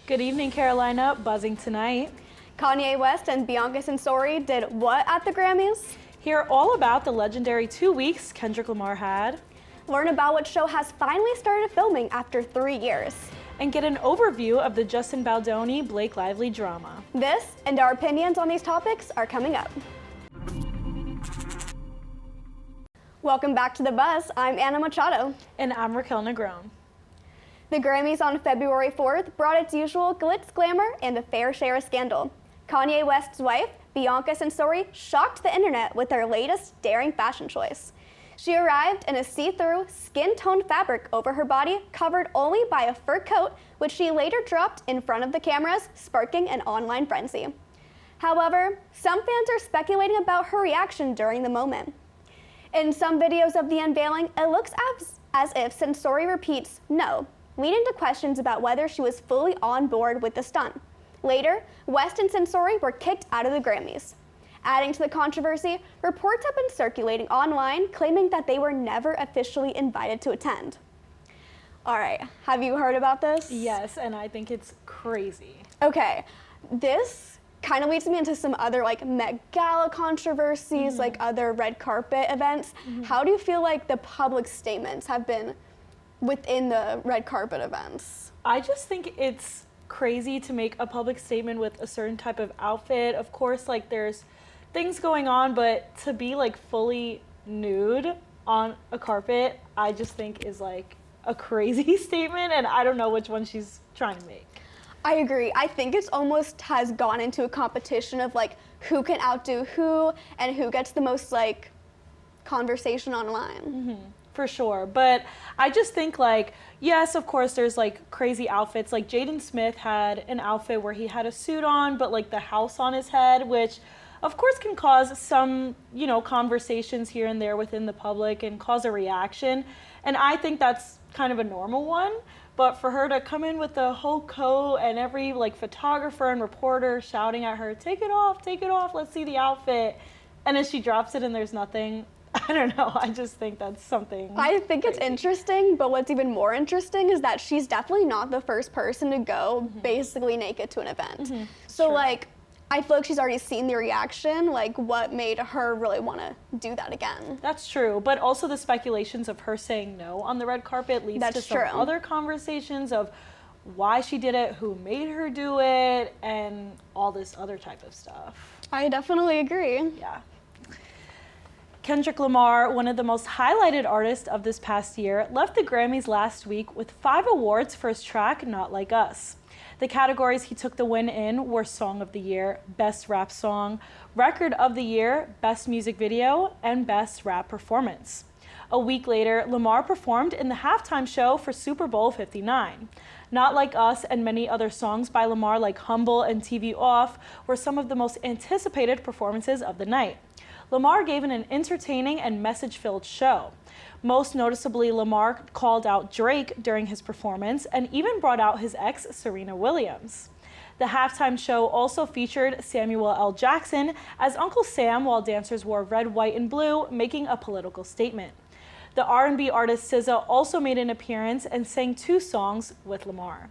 Good evening, Carolina. Buzzing tonight. Kanye West and Bianca Censori did what at the Grammys? Hear all about the legendary 2 weeks Kendrick Lamar had. Learn about what show has finally started filming after 3 years. And get an overview of the Justin Baldoni-Blake Lively drama. This and our opinions on these topics are coming up. Welcome back to The Buzz. I'm Anna Machado. And I'm Raquel Negrón. The Grammys on February 4th brought its usual glitz, glamour, and a fair share of scandal. Kanye West's wife, Bianca Censori, shocked the internet with her latest daring fashion choice. She arrived in a see-through, skin-toned fabric over her body, covered only by a fur coat, which she later dropped in front of the cameras, sparking an online frenzy. However, some fans are speculating about her reaction during the moment. In some videos of the unveiling, it looks as if Censori repeats "no," leading to questions about whether she was fully on board with the stunt. Later, West and Censori were kicked out of the Grammys. Adding to the controversy, reports have been circulating online claiming that they were never officially invited to attend. All right, have you heard about this? Yes, and I think it's crazy. Okay, this kind of leads me into some other Met Gala controversies, other red carpet events. How do you feel like the public statements have been within the red carpet events? I just think it's crazy to make a public statement with a certain type of outfit. Of course, there's things going on, but to be fully nude on a carpet, I just think is a crazy statement, and I don't know which one she's trying to make. I agree. I think it's almost has gone into a competition of who can outdo who and who gets the most conversation online. For sure, but I just think yes, of course there's crazy outfits. Jaden Smith had an outfit where he had a suit on, but the house on his head, which of course can cause some, conversations here and there within the public and cause a reaction. And I think that's kind of a normal one. But for her to come in with the whole coat and every photographer and reporter shouting at her, take it off, let's see the outfit. And then she drops it and there's nothing. I don't know. I just think that's something I think crazy. It's interesting, but what's even more interesting is that she's definitely not the first person to go basically naked to an event. So Sure. I feel like she's already seen the reaction, what made her really want to do that again. That's true, but also the speculations of her saying no on the red carpet leads to some other conversations of why she did it, who made her do it, and all this other type of stuff. I definitely agree. Yeah. Kendrick Lamar, one of the most highlighted artists of this past year, left the Grammys last week with 5 awards for his track, Not Like Us. The categories he took the win in were Song of the Year, Best Rap Song, Record of the Year, Best Music Video, and Best Rap Performance. A week later, Lamar performed in the halftime show for Super Bowl 59. Not Like Us and many other songs by Lamar like Humble and TV Off were some of the most anticipated performances of the night. Lamar gave an entertaining and message-filled show. Most noticeably, Lamar called out Drake during his performance and even brought out his ex, Serena Williams. The halftime show also featured Samuel L. Jackson as Uncle Sam while dancers wore red, white, and blue, making a political statement. The R&B artist SZA also made an appearance and sang 2 songs with Lamar.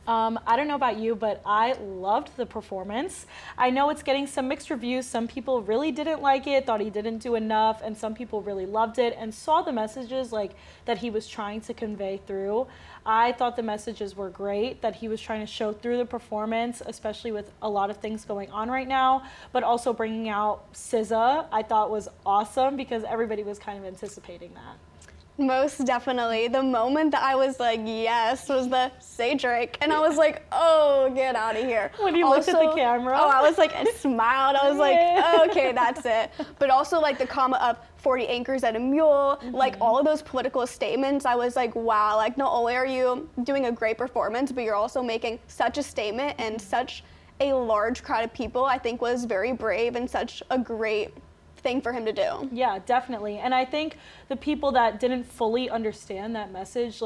I don't know about you, but I loved the performance. I know it's getting some mixed reviews. Some people really didn't like it, thought he didn't do enough, and some people really loved it and saw the messages that he was trying to convey through. I thought the messages were great, that he was trying to show through the performance, especially with a lot of things going on right now, but also bringing out SZA, I thought was awesome because everybody was kind of anticipating that. Most definitely. The moment that I was yes was the say Drake. And I was oh, get out of here. When you looked at the camera? Oh, I was and smiled. I was oh, okay, that's it. But also the comma of 40 acres and a mule, all of those political statements, I was wow, not only are you doing a great performance, but you're also making such a statement and such a large crowd of people, I think was very brave and such a great thing for him to do. Yeah, definitely. And I think the people that didn't fully understand that message,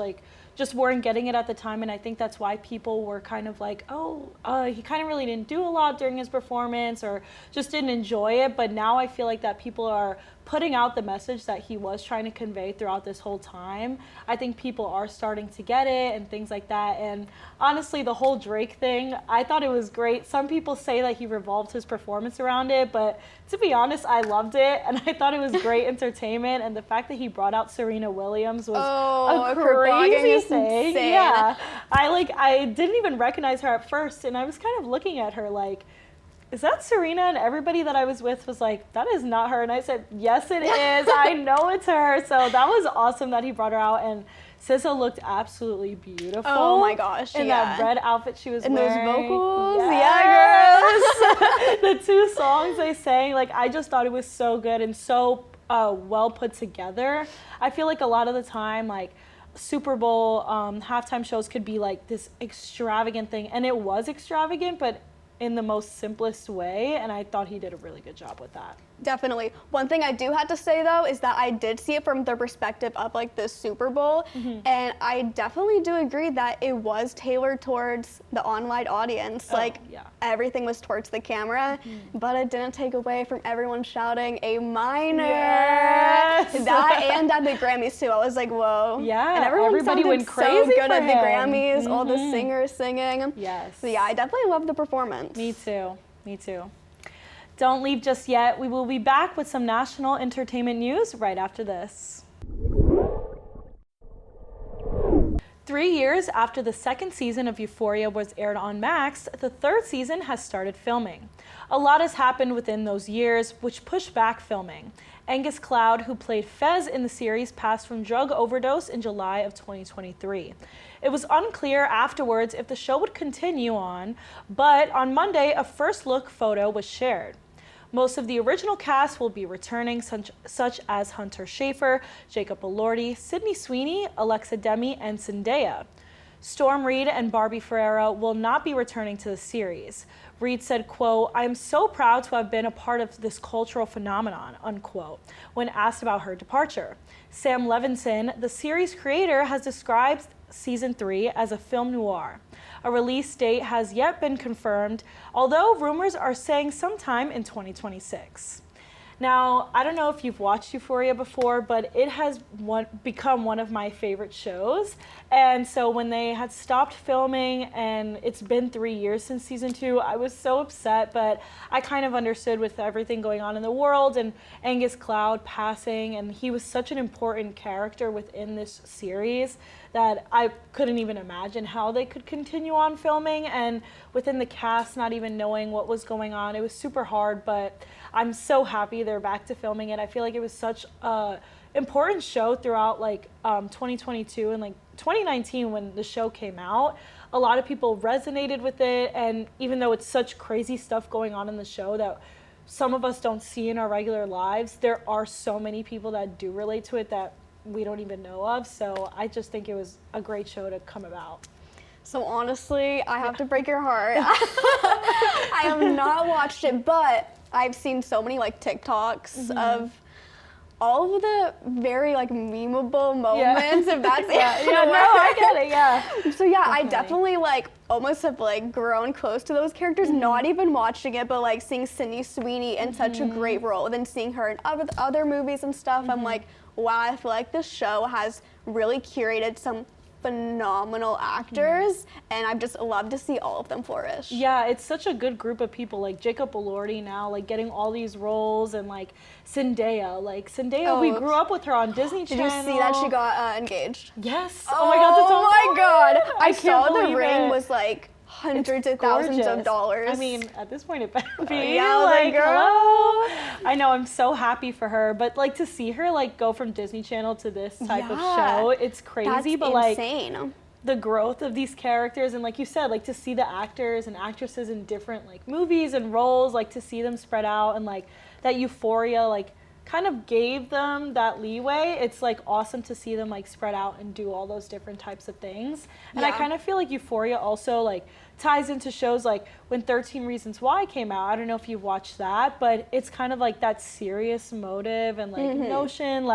just weren't getting it at the time. And I think that's why people were kind of he kind of really didn't do a lot during his performance or just didn't enjoy it. But now I feel that people are putting out the message that he was trying to convey throughout this whole time. I think people are starting to get it and things like that. And honestly, the whole Drake thing, I thought it was great. Some people say that he revolved his performance around it, but to be honest, I loved it, and I thought it was great entertainment. And the fact that he brought out Serena Williams was a crazy thing. Insane. Yeah, I didn't even recognize her at first, and I was kind of looking at her like, is that Serena? And everybody that I was with was like, that is not her. And I said, yes, it is. I know it's her. So that was awesome that he brought her out. And SZA looked absolutely beautiful. Oh my gosh, in that red outfit she was wearing. And those vocals, yes. Yeah, girls. The 2 songs they sang, like, I just thought it was so good and so well put together. I feel like a lot of the time, like, Super Bowl halftime shows could be like this extravagant thing. And it was extravagant, but in the most simplest way, and I thought he did a really good job with that. Definitely. One thing I do have to say though is that I did see it from the perspective of like the Super Bowl, and I definitely do agree that it was tailored towards the online audience. Everything was towards the camera, but it didn't take away from everyone shouting A minor. Yes. That and at the Grammys too. I was like, whoa. Yeah. And everybody went crazy so good for at the him. Grammys. All the singers singing. Yes. So yeah, I definitely loved the performance. Me too. Me too. Don't leave just yet. We will be back with some national entertainment news right after this. 3 years after the second season of Euphoria was aired on Max, the third season has started filming. A lot has happened within those years, which pushed back filming. Angus Cloud, who played Fez in the series, passed from drug overdose in July of 2023. It was unclear afterwards if the show would continue on, but on Monday, a first look photo was shared. Most of the original cast will be returning, such as Hunter Schafer, Jacob Elordi, Sydney Sweeney, Alexa Demi, and Zendaya. Storm Reed and Barbie Ferreira will not be returning to the series. Reed said, quote, "I am so proud to have been a part of this cultural phenomenon," unquote, when asked about her departure. Sam Levinson, the series creator, has described season 3 as a film noir. A release date has yet been confirmed, although rumors are saying sometime in 2026. Now, I don't know if you've watched Euphoria before, but it has become one of my favorite shows. And so when they had stopped filming and it's been 3 years since season 2, I was so upset, but I kind of understood with everything going on in the world and Angus Cloud passing, and he was such an important character within this series that I couldn't even imagine how they could continue on filming, and within the cast not even knowing what was going on. It was super hard, but I'm so happy they're back to filming it. I feel like it was such a important show throughout 2022 and 2019 when the show came out. A lot of people resonated with it, and even though it's such crazy stuff going on in the show that some of us don't see in our regular lives, there are so many people that do relate to it that we don't even know of. So I just think it was a great show to come about. So honestly, I have to break your heart. I have not watched it, but I've seen so many TikToks of all of the very memeable moments, if that's I get it, yeah. So yeah, definitely. I definitely almost have grown close to those characters, not even watching it, but seeing Sydney Sweeney in such a great role, then seeing her in other movies and stuff, I'm like, wow, I feel like this show has really curated some phenomenal actors, and I've just loved to see all of them flourish. Yeah, it's such a good group of people, like Jacob Elordi now, getting all these roles, and Zendaya, we grew up with her on Disney Channel. Did you see that she got engaged? Yes. Oh my God, that's oh my God. I saw can't the believe ring it. was hundreds of thousands of dollars. I mean, at this point it better be. Yeah, girl. Hello. I know, I'm so happy for her, but to see her go from Disney Channel to this type of show, it's crazy. That's but insane. The growth of these characters, and like you said, to see the actors and actresses in different movies and roles, to see them spread out, and that Euphoria kind of gave them that leeway. It's awesome to see them spread out and do all those different types of things. And I kind of feel like Euphoria also ties into shows when 13 Reasons Why came out. I don't know if you've watched that, but it's kind of that serious motive and notion.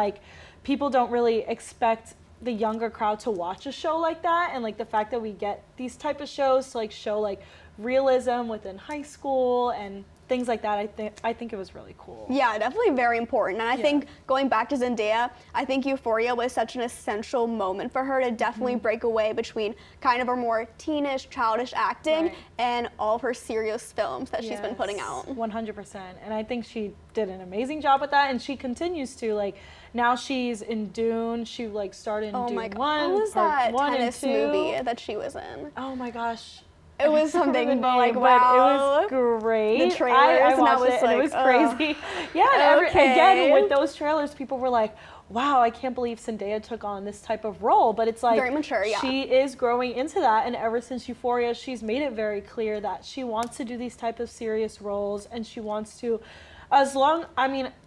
People don't really expect the younger crowd to watch a show like that, and the fact that we get these type of shows to show realism within high school and things like that, I think it was really cool. Yeah, definitely very important. And I think going back to Zendaya, I think Euphoria was such an essential moment for her to definitely break away between kind of her more teenish, childish acting and all of her serious films that she's been putting out. 100%. And I think she did an amazing job with that, and she continues to. Like, now she's in Dune. She like started in Dune 1, what was part that 1 tennis and 2 movie that she was in? Oh my gosh. It was something, but like, But wow. it was great. The trailers, I watched and it, like, and it was crazy. Yeah, and again, with those trailers, people were like, wow, I can't believe Zendaya took on this type of role. But it's like, very mature, she is growing into that. And ever since Euphoria, she's made it very clear that she wants to do these type of serious roles, and she wants to,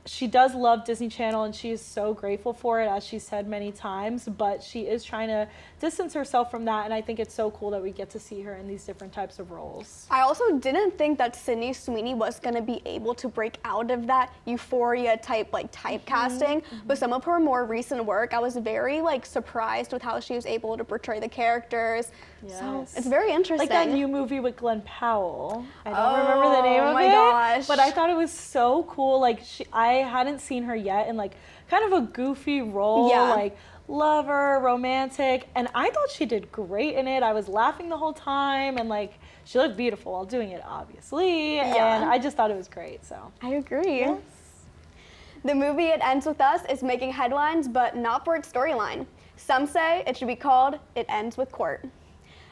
she does love Disney Channel, and she is so grateful for it, as she said many times, but she is trying to distance herself from that, and I think it's so cool that we get to see her in these different types of roles. I also didn't think that Sydney Sweeney was going to be able to break out of that Euphoria type, like, typecasting, but some of her more recent work, I was very, like, surprised with how she was able to portray the characters. Yes. So it's very interesting. Like that new movie with Glenn Powell. I don't remember the name of it. Oh my gosh. But I thought it was so cool. Like, I hadn't seen her yet in like kind of a goofy role, like lover, romantic, and I thought she did great in it. I was laughing the whole time, and like she looked beautiful while doing it, obviously, and I just thought it was great. So I agree. Yes. The movie It Ends With Us is making headlines, but not for its storyline. Some say it should be called It Ends With Court.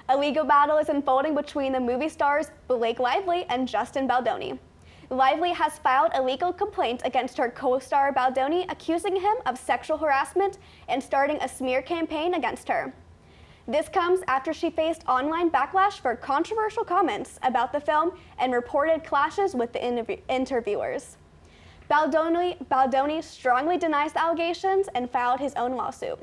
A legal battle is unfolding between the movie stars Blake Lively and Justin Baldoni. Lively has filed a legal complaint against her co-star Baldoni, accusing him of sexual harassment and starting a smear campaign against her. This comes after she faced online backlash for controversial comments about the film and reported clashes with the interviewers. Baldoni strongly denies the allegations and filed his own lawsuit.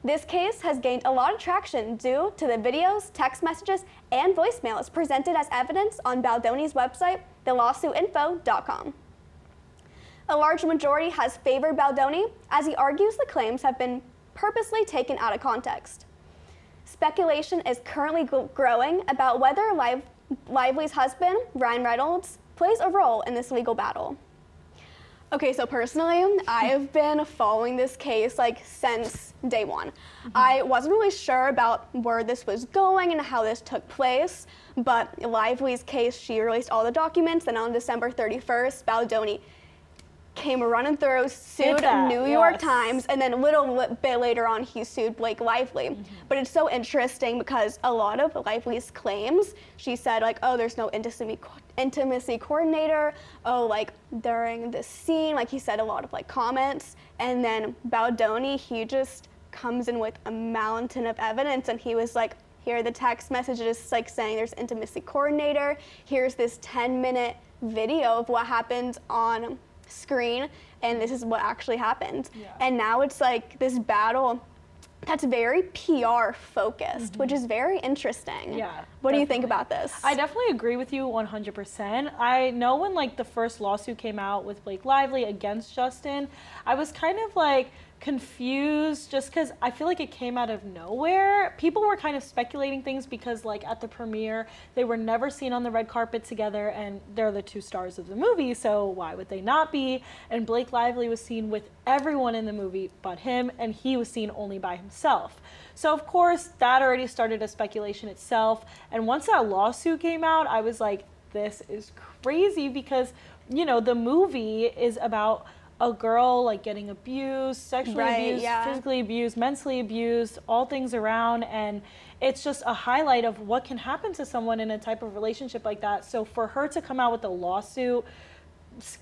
This case has gained a lot of traction due to the videos, text messages, and voicemails presented as evidence on Baldoni's website, thelawsuitinfo.com. A large majority has favored Baldoni, as he argues the claims have been purposely taken out of context. Speculation is currently growing about whether Lively's husband, Ryan Reynolds, plays a role in this legal battle. Okay, so personally, I have been following this case like since day one. I wasn't really sure about where this was going and how this took place, but Lively's case, she released all the documents, and on December 31st, Baldoni came running through, sued New York Times, and then a little bit later on, he sued Blake Lively. But it's so interesting because a lot of Lively's claims, she said like, oh, there's no intimacy coordinator, oh, like during this scene, like he said a lot of like comments, and then Baldoni, he just comes in with a mountain of evidence, and he was like, here are the text messages like saying there's intimacy coordinator, here's this 10-minute video of what happened on screen, and this is what actually happened. And now it's like this battle that's very PR focused, which is very interesting. What do you think about this? I definitely agree with you 100%. I know when like the first lawsuit came out with Blake Lively against Justin, I was kind of like confused just because I feel like it came out of nowhere. People were kind of speculating things because like at the premiere, they were never seen on the red carpet together, and they're the two stars of the movie, so why would they not be? And Blake Lively was seen with everyone in the movie but him, and he was seen only by himself. So of course, that already started a speculation itself, and once that lawsuit came out, I was like, this is crazy because, you know, the movie is about a girl like getting abused, sexually abused, physically abused, mentally abused, all things around, and it's just a highlight of what can happen to someone in a type of relationship like that. So for her to come out with a lawsuit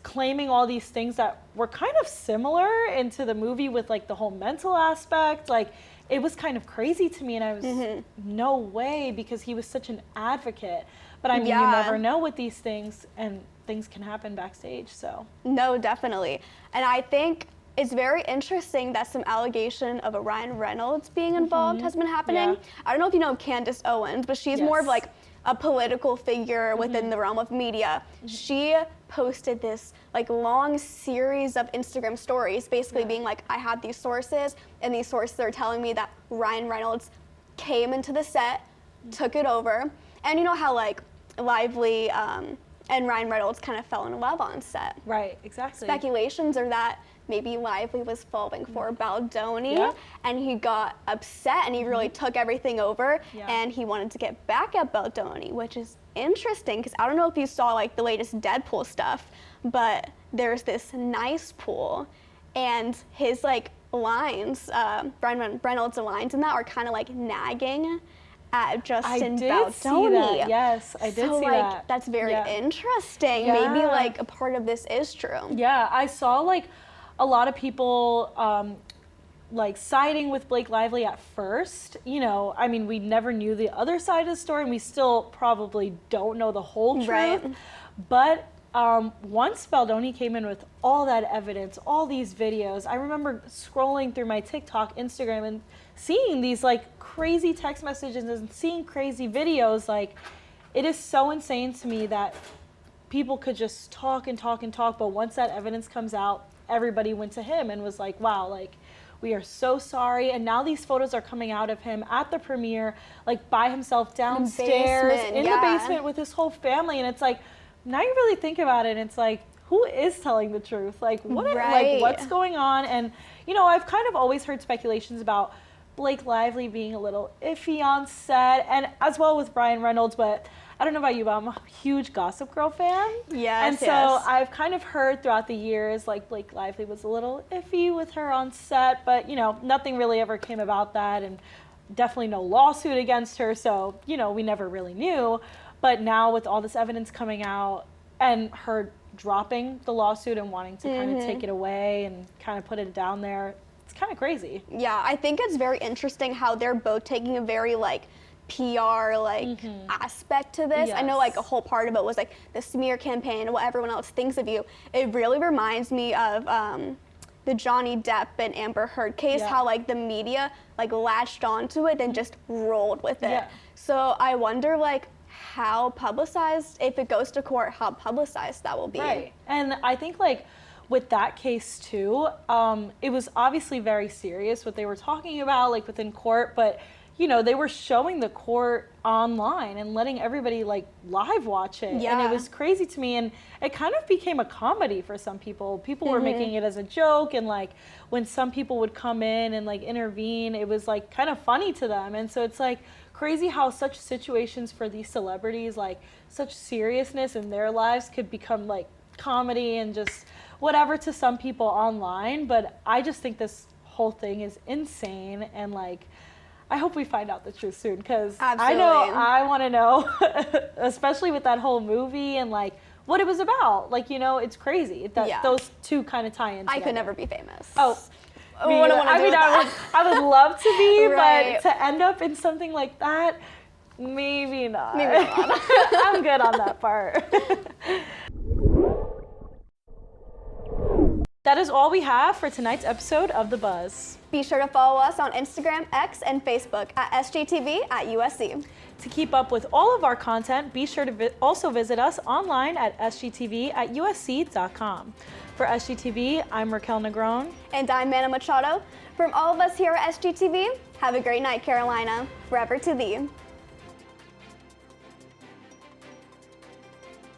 claiming all these things that were kind of similar into the movie with like the whole mental aspect, like it was kind of crazy to me, and I was no way, because he was such an advocate. But I mean, you never know with these things, and things can happen backstage, so. No, definitely. And I think it's very interesting that some allegation of a Ryan Reynolds being involved has been happening. I don't know if you know Candace Owens, but she's more of like a political figure within the realm of media. She posted this like long series of Instagram stories basically being like, I have these sources, and these sources are telling me that Ryan Reynolds came into the set, took it over, and you know how like Lively And Ryan Reynolds kind of fell in love on set. Right, exactly. Speculations are that maybe Lively was falling for Baldoni, Yeah. and he got upset and he really took everything over, Yeah. and he wanted to get back at Baldoni, which is interesting because I don't know if you saw like the latest Deadpool stuff, but there's this nice pool, and his like lines, Ryan Reynolds' lines in that are kind of like nagging at Justin Baldoni. See that. Yes, I did so, see like, that. that's very Yeah. interesting. Yeah. Maybe like a part of this is true. Yeah, I saw like a lot of people like siding with Blake Lively at first. You know, I mean, we never knew the other side of the story, and we still probably don't know the whole truth. Right. But once Baldoni came in with all that evidence, all these videos, I remember scrolling through my TikTok, Instagram, and seeing these like crazy text messages and seeing crazy videos. Like, it is so insane to me that people could just talk and talk and talk, but once that evidence comes out, everybody went to him and was like, wow, like, we are so sorry. And now these photos are coming out of him at the premiere, like by himself downstairs in the basement with his whole family. And it's like, now you really think about it, and it's like, who is telling the truth? Like, what? Like, what's going on? And, you know, I've kind of always heard speculations about Blake Lively being a little iffy on set, and as well with Ryan Reynolds, but I don't know about you, but I'm a huge Gossip Girl fan. Yes, and so I've kind of heard throughout the years, like, Blake Lively was a little iffy with her on set, but, you know, nothing really ever came about that, and definitely no lawsuit against her, so, you know, we never really knew. But now with all this evidence coming out and her dropping the lawsuit and wanting to kind of take it away and kind of put it down there, it's kind of crazy. Yeah, I think it's very interesting how they're both taking a very like PR like aspect to this. I know like a whole part of it was like the smear campaign and what everyone else thinks of you. It really reminds me of the Johnny Depp and Amber Heard case, how like the media like latched onto it and just rolled with it. So I wonder like how publicized, if it goes to court, how publicized that will be. Right. And I think like with that case too, it was obviously very serious what they were talking about like within court, but you know, they were showing the court online and letting everybody like live watch it. And it was crazy to me, and it kind of became a comedy for some people. People were making it as a joke, and like when some people would come in and like intervene, it was like kind of funny to them. And so it's like crazy how such situations for these celebrities, like such seriousness in their lives, could become like comedy and just whatever to some people online. But I just think this whole thing is insane, and like I hope we find out the truth soon, because I know I want to know, especially with that whole movie and like what it was about. Like, you know, it's crazy that those two kind of tie in together. I could never be famous. Oh, I would love to be, but to end up in something like that, maybe not. Maybe not. I'm good on that part. That is all we have for tonight's episode of The Buzz. Be sure to follow us on Instagram, X, and Facebook at SGTV at USC. To keep up with all of our content, be sure to also visit us online at sgtv at usc.com. For SGTV, I'm Raquel Negrón. And I'm Mana Machado. From all of us here at SGTV, have a great night, Carolina. Forever to thee.